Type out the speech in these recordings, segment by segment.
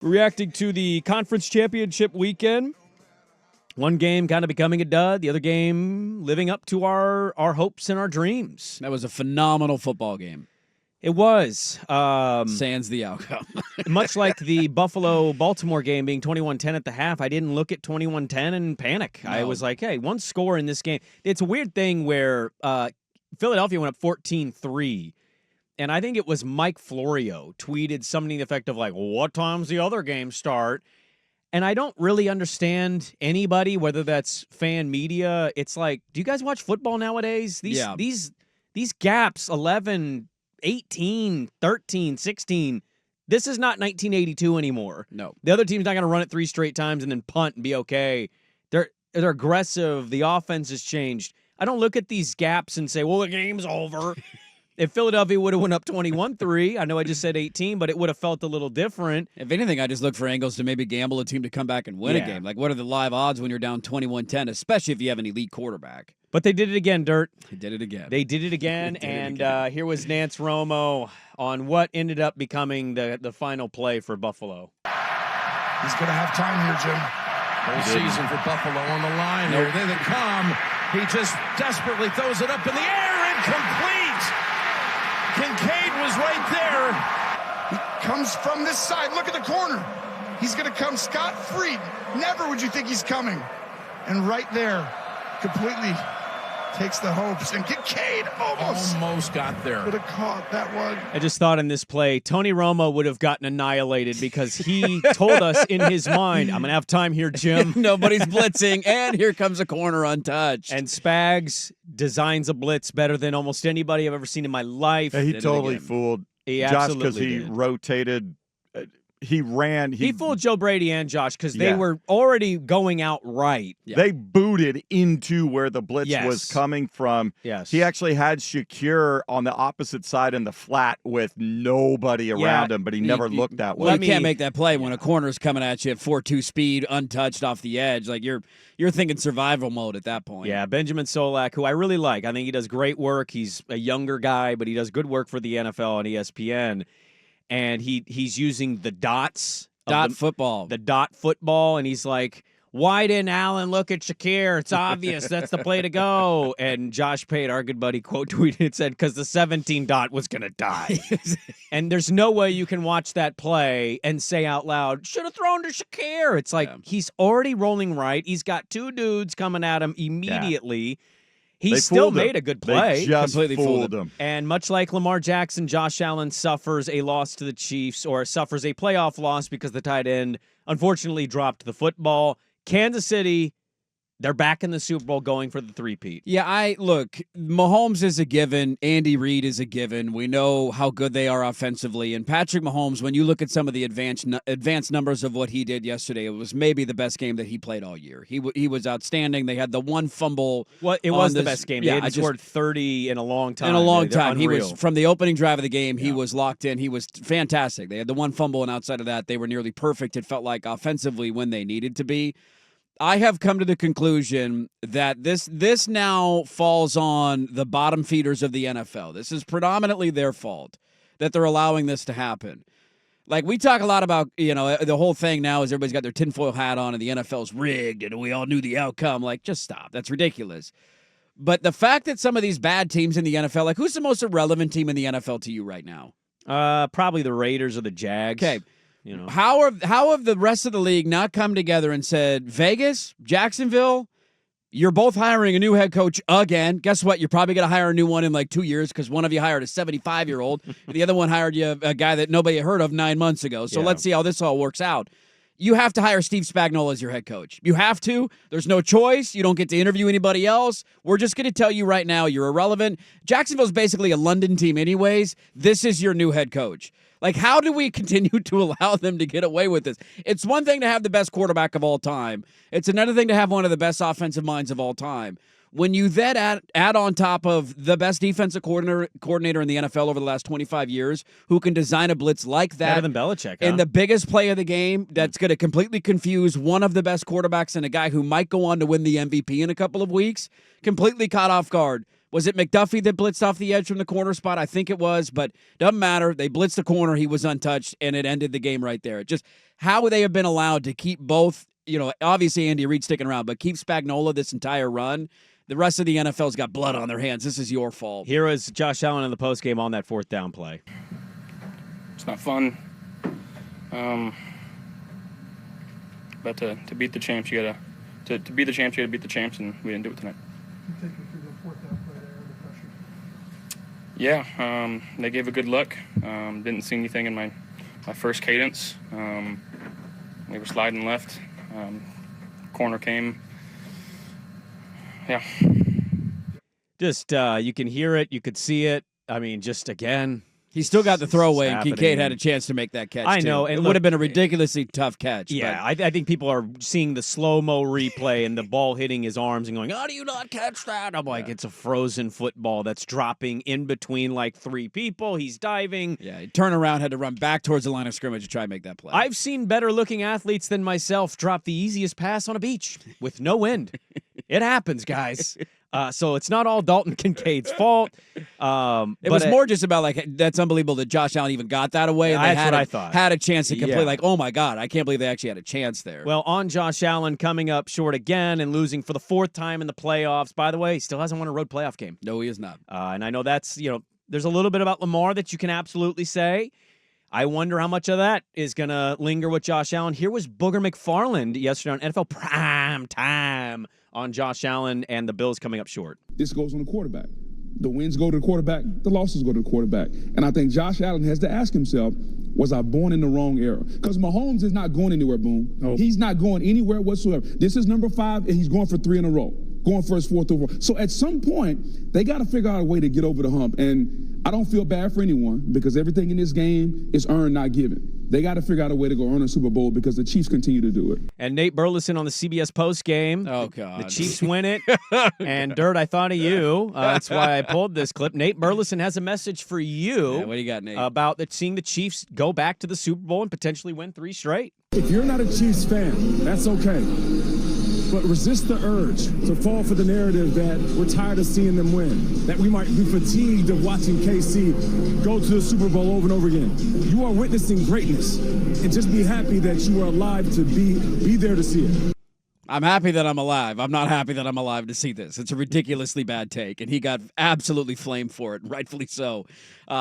Reacting to the conference championship weekend. One game kind of becoming a dud. The other game living up to our hopes and our dreams. That was a phenomenal football game. It was. Sans the outcome. Much like the Buffalo-Baltimore game being 21-10 at the half, I didn't look at 21-10 and panic. No. I was like, hey, one score in this game. It's a weird thing where Philadelphia went up 14-3. And I think it was Mike Florio tweeted something to the effect of like, well, what time's the other game start? And I don't really understand anybody, whether that's fan media. It's like, do you guys watch football nowadays? These gaps, 11, 18, 13, 16, this is not 1982 anymore. No. The other team's not going to run it 3 straight times and then punt and be okay. They're aggressive. The offense has changed. I don't look at these gaps and say, well, the game's over. If Philadelphia would have went up 21-3, I know I just said 18, but it would have felt a little different. If anything, I just look for angles to maybe gamble a team to come back and win a game. Like, what are the live odds when you're down 21-10, especially if you have an elite quarterback? But they did it again, Dirt. They did it again. They did it again, here was Nance Romo on what ended up becoming the final play for Buffalo. He's going to have time here, Jim. Whole season for Buffalo on the line here. There they come. He just desperately throws it up in the air, incomplete. Kincaid was right there. He comes from this side. Look at the corner. He's going to come scot-free. Never would you think he's coming. And right there, completely takes the hopes. And Kincaid almost got there. Could have caught that one. I just thought in this play, Tony Romo would have gotten annihilated because he told us in his mind, I'm going to have time here, Jim. Nobody's blitzing, and here comes a corner untouched. And Spags designs a blitz better than almost anybody I've ever seen in my life. Yeah, he totally fooled Josh because he rotated. He ran. He fooled Joe Brady and Josh because they were already going out right. Yeah. They booted into where the blitz was coming from. Yes. He actually had Shakir on the opposite side in the flat with nobody around him, but he never looked that way. Well, you can't make that play when a corner's coming at you at 4.2 speed, untouched off the edge. Like you're thinking survival mode at that point. Yeah, Benjamin Solak, who I really like. I think he does great work. He's a younger guy, but he does good work for the NFL on ESPN. And he's using the dots. Football. The dot football. And he's like, why didn't Allen look at Shakir? It's obvious. That's the play to go. And Josh Pate, our good buddy, quote tweeted and said, because the 17 dot was going to die. And there's no way you can watch that play and say out loud, should have thrown to Shakir. It's like he's already rolling right. He's got 2 dudes coming at him immediately. Yeah. He still made a good play. They just completely fooled him. And much like Lamar Jackson, Josh Allen suffers a loss to the Chiefs or suffers a playoff loss because the tight end unfortunately dropped the football. Kansas City, they're back in the Super Bowl going for the three-peat. Yeah, look, Mahomes is a given. Andy Reid is a given. We know how good they are offensively. And Patrick Mahomes, when you look at some of the advanced numbers of what he did yesterday, it was maybe the best game that he played all year. He was outstanding. They had the one fumble. Well, it was the best game. They hadn't scored 30 in a long time. In a long time. He was, from the opening drive of the game, he was locked in. He was fantastic. They had the one fumble, and outside of that, they were nearly perfect. It felt like offensively when they needed to be. I have come to the conclusion that this now falls on the bottom feeders of the NFL. This is predominantly their fault that they're allowing this to happen. Like, we talk a lot about, the whole thing now is everybody's got their tinfoil hat on and the NFL's rigged and we all knew the outcome. Like, just stop. That's ridiculous. But the fact that some of these bad teams in the NFL, like, who's the most irrelevant team in the NFL to you right now? Probably the Raiders or the Jags. Okay. How have the rest of the league not come together and said, Vegas, Jacksonville, you're both hiring a new head coach again. Guess what? You're probably going to hire a new one in like 2 years because one of you hired a 75-year-old and the other one hired you a guy that nobody heard of 9 months ago. So let's see how this all works out. You have to hire Steve Spagnuolo as your head coach. You have to. There's no choice. You don't get to interview anybody else. We're just going to tell you right now you're irrelevant. Jacksonville's basically a London team anyways. This is your new head coach. Like, how do we continue to allow them to get away with this? It's one thing to have the best quarterback of all time. It's another thing to have one of the best offensive minds of all time. When you then add on top of the best defensive coordinator in the NFL over the last 25 years, who can design a blitz like that. Better than Belichick, and the biggest play of the game that's going to completely confuse one of the best quarterbacks and a guy who might go on to win the MVP in a couple of weeks, completely caught off guard. Was it McDuffie that blitzed off the edge from the corner spot? I think it was, but doesn't matter. They blitzed the corner. He was untouched, and it ended the game right there. Just how would they have been allowed to keep both, obviously Andy Reid sticking around, but keep Spagnuolo this entire run? The rest of the NFL's got blood on their hands. This is your fault. Here is Josh Allen in the postgame on that 4th down play. It's not fun. But to beat the champs, you gotta beat the champs, and we didn't do it tonight. You take it through the 4th down play there under pressure. Yeah, they gave a good look. Didn't see anything in my first cadence. They were sliding left. Corner came. Yeah. Just you can hear it, you could see it. I mean, just again. He still got the throwaway, and happening. Kincaid had a chance to make that catch. I know, too. and it would have been a ridiculously tough catch. Yeah, I think people are seeing the slow-mo replay and the ball hitting his arms and going, "How do you not catch that?" I'm like, it's a frozen football that's dropping in between like 3 people. He's diving. Yeah, he turned around, had to run back towards the line of scrimmage to try and make that play. I've seen better-looking athletes than myself drop the easiest pass on a beach with no wind. It happens, guys. So it's not all Dalton Kincaid's fault. It was more just about, like, that's unbelievable that Josh Allen even got that away. And that's what I thought. Had a chance to complete. Yeah. Like, oh, my God, I can't believe they actually had a chance there. Well, on Josh Allen coming up short again and losing for the 4th time in the playoffs. By the way, he still hasn't won a road playoff game. No, he is not. And I know that's, there's a little bit about Lamar that you can absolutely say. I wonder how much of that is going to linger with Josh Allen. Here was Booger McFarland yesterday on NFL Prime Time on Josh Allen and the Bills coming up short. This goes on the quarterback. The wins go to the quarterback. The losses go to the quarterback. And I think Josh Allen has to ask himself, was I born in the wrong era? Because Mahomes is not going anywhere, Boone. Nope. He's not going anywhere whatsoever. This is number 5, and he's going for 3 in a row. Going for his 4th overall. So at some point, they got to figure out a way to get over the hump. And I don't feel bad for anyone because everything in this game is earned, not given. They got to figure out a way to go earn a Super Bowl because the Chiefs continue to do it. And Nate Burleson on the CBS post game. Oh, God. The Chiefs win it. And, Dirt, I thought of you. That's why I pulled this clip. Nate Burleson has a message for you. Yeah, what do you got, Nate? About seeing the Chiefs go back to the Super Bowl and potentially win 3 straight. If you're not a Chiefs fan, that's okay. But resist the urge to fall for the narrative that we're tired of seeing them win, that we might be fatigued of watching KC go to the Super Bowl over and over again. You are witnessing greatness, and just be happy that you are alive to be there to see it. I'm happy that I'm alive. I'm not happy that I'm alive to see this. It's a ridiculously bad take, and he got absolutely flamed for it, rightfully so,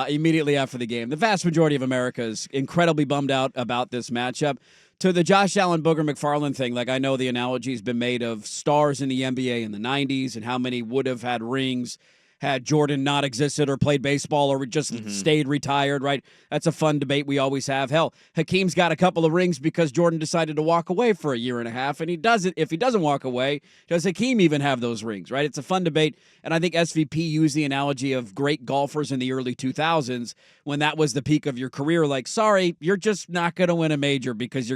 immediately after the game. The vast majority of America is incredibly bummed out about this matchup. To the Josh Allen, Booger McFarland thing, like I know the analogy has been made of stars in the NBA in the 90s and how many would have had rings had Jordan not existed or played baseball or just stayed retired, right? That's a fun debate we always have. Hell, Hakeem's got a couple of rings because Jordan decided to walk away for a year and a half, and he doesn't. If he doesn't walk away, does Hakeem even have those rings, right? It's a fun debate, and I think SVP used the analogy of great golfers in the early 2000s when that was the peak of your career. Like, sorry, you're just not going to win a major because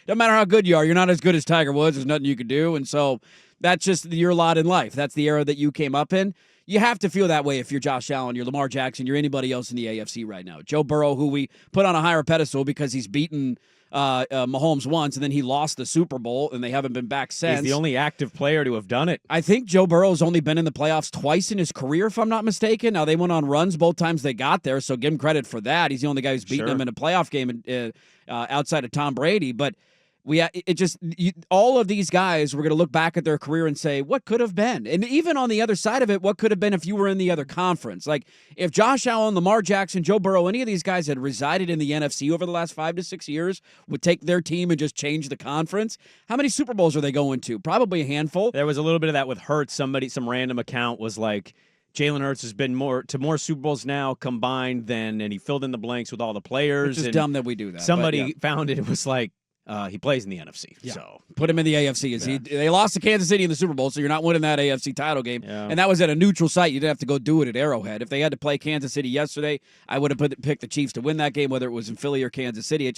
no matter how good you are, you're not as good as Tiger Woods. There's nothing you can do, and so that's just your lot in life. That's the era that you came up in. You have to feel that way if you're Josh Allen, you're Lamar Jackson, you're anybody else in the AFC right now. Joe Burrow, who we put on a higher pedestal because he's beaten Mahomes once, and then he lost the Super Bowl, and they haven't been back since. He's the only active player to have done it. I think Joe Burrow's only been in the playoffs twice in his career, if I'm not mistaken. Now, they went on runs both times they got there, so give him credit for that. He's the only guy who's beaten him in a playoff game outside of Tom Brady, but all of these guys, we're going to look back at their career and say, what could have been? And even on the other side of it, what could have been if you were in the other conference? Like, if Josh Allen, Lamar Jackson, Joe Burrow, any of these guys had resided in the NFC over the last 5 to 6 years, would take their team and just change the conference, how many Super Bowls are they going to? Probably a handful. There was a little bit of that with Hurts. Some random account was like, Jalen Hurts has been more Super Bowls now combined and he filled in the blanks with all the players. It's just dumb that we do that. Somebody found it. It was like, he plays in the NFC. Yeah. So put him in the AFC. They lost to Kansas City in the Super Bowl, so you're not winning that AFC title game. Yeah. And that was at a neutral site. You didn't have to go do it at Arrowhead. If they had to play Kansas City yesterday, I would have picked the Chiefs to win that game, whether it was in Philly or Kansas City.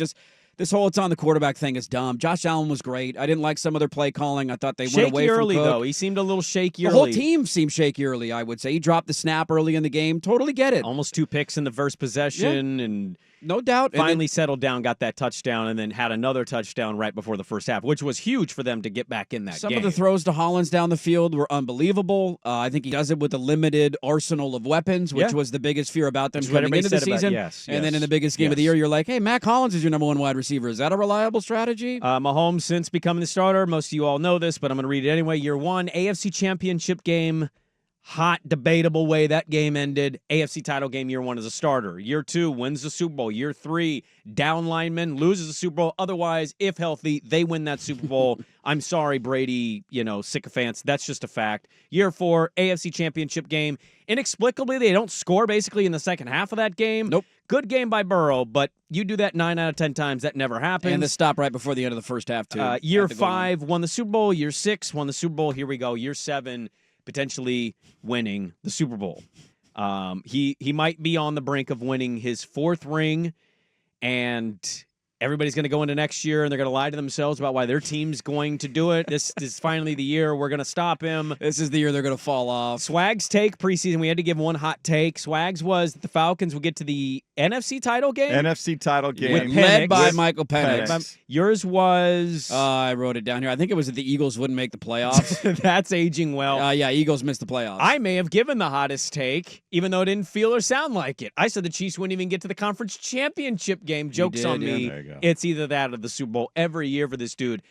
This whole it's on the quarterback thing is dumb. Josh Allen was great. I didn't like some of their play calling. I thought they went away from early, Cook. though. He seemed a little shaky the early. whole team seemed shaky early, I would say. He dropped the snap early in the game. Totally get it. Almost 2 picks in the first possession, and no doubt. Finally settled down, got that touchdown, and then had another touchdown right before the first half, which was huge for them to get back in that Some game. of the throws to Hollins down the field were unbelievable. I think he does it with a limited arsenal of weapons, which was the biggest fear about them coming into the season. And then in the biggest game of the year, you're like, hey, Mac Hollins is your number 1 wide receiver. Is that a reliable strategy? Mahomes, since becoming the starter, most of you all know this, but I'm going to read it anyway. Year 1, AFC Championship game. Hot, debatable way that game ended. AFC title game, year 1 as a starter. Year 2, wins the Super Bowl. Year 3, down lineman, loses the Super Bowl. Otherwise, if healthy, they win that Super Bowl. I'm sorry, Brady, sycophants. That's just a fact. Year 4, AFC Championship game. Inexplicably, they don't score basically in the second half of that game. Nope. Good game by Burrow, but you do that 9 out of 10 times. That never happens. And the stop right before the end of the first half, too. Year 5, won the Super Bowl. Year 6, won the Super Bowl. Here we go. Year 7, potentially winning the Super Bowl. He might be on the brink of winning his 4th ring, and everybody's going to go into next year, and they're going to lie to themselves about why their team's going to do it. This is finally the year we're going to stop him. This is the year they're going to fall off. Swag's take preseason, we had to give one hot take. Swag's was that the Falcons would get to the NFC title game? NFC title game. Led by Michael Penix. Yours was... I wrote it down here. I think it was that the Eagles wouldn't make the playoffs. That's aging well. Yeah, Eagles missed the playoffs. I may have given the hottest take, even though it didn't feel or sound like it. I said the Chiefs wouldn't even get to the conference championship game. Joke's on me. There you go. It's either that or the Super Bowl every year for this dude.